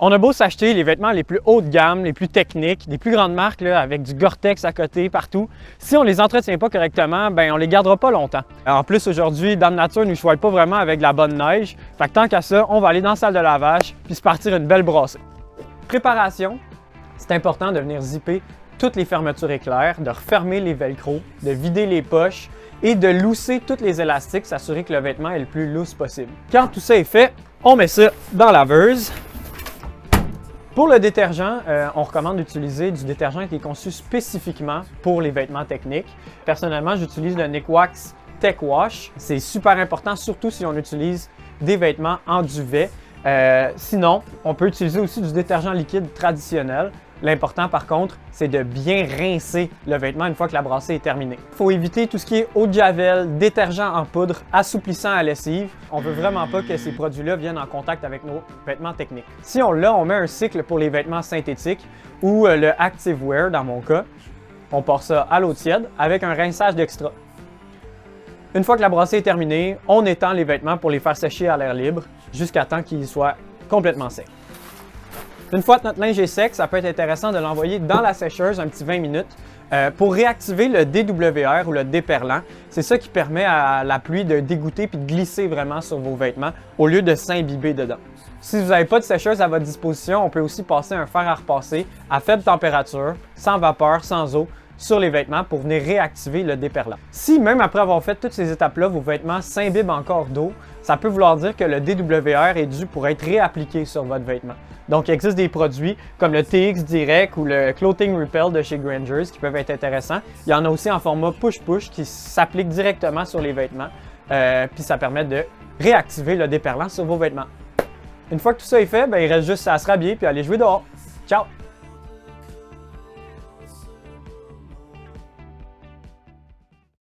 On a beau s'acheter les vêtements les plus haut de gamme, les plus techniques, des plus grandes marques là, avec du Gore-Tex à côté, partout. Si on les entretient pas correctement, ben on les gardera pas longtemps. En plus, aujourd'hui, Dame Nature ne nous choisit pas vraiment avec de la bonne neige. Fait que tant qu'à ça, on va aller dans la salle de lavage puis se partir une belle brassée. Préparation, c'est important de venir zipper toutes les fermetures éclairs, de refermer les velcro, de vider les poches et de lousser tous les élastiques, s'assurer que le vêtement est le plus loose possible. Quand tout ça est fait, on met ça dans la laveuse. Pour le détergent, on recommande d'utiliser du détergent qui est conçu spécifiquement pour les vêtements techniques. Personnellement, j'utilise le Nikwax Tech Wash. C'est super important, surtout si on utilise des vêtements en duvet. Sinon, on peut utiliser aussi du détergent liquide traditionnel. L'important, par contre, c'est de bien rincer le vêtement une fois que la brassée est terminée. Il faut éviter tout ce qui est eau de javel, détergent en poudre, assouplissant à lessive. On veut vraiment pas que ces produits-là viennent en contact avec nos vêtements techniques. Si on l'a, on met un cycle pour les vêtements synthétiques ou le Active Wear dans mon cas. On porte ça à l'eau tiède avec un rinçage d'extra. Une fois que la brassée est terminée, on étend les vêtements pour les faire sécher à l'air libre jusqu'à temps qu'ils soient complètement secs. Une fois que notre linge est sec, ça peut être intéressant de l'envoyer dans la sécheuse un petit 20 minutes pour réactiver le DWR ou le déperlant. C'est ça qui permet à la pluie de dégoûter puis de glisser vraiment sur vos vêtements au lieu de s'imbiber dedans. Si vous n'avez pas de sécheuse à votre disposition, on peut aussi passer un fer à repasser à faible température, sans vapeur, sans eau, sur les vêtements pour venir réactiver le déperlant. Si même après avoir fait toutes ces étapes-là, vos vêtements s'imbibent encore d'eau, ça peut vouloir dire que le DWR est dû pour être réappliqué sur votre vêtement. Donc, il existe des produits comme le TX Direct ou le Clothing Repel de chez Grangers qui peuvent être intéressants. Il y en a aussi en format push-push qui s'applique directement sur les vêtements. Puis ça permet de réactiver le déperlant sur vos vêtements. Une fois que tout ça est fait, ben, il reste juste à se rhabiller puis aller jouer dehors. Ciao!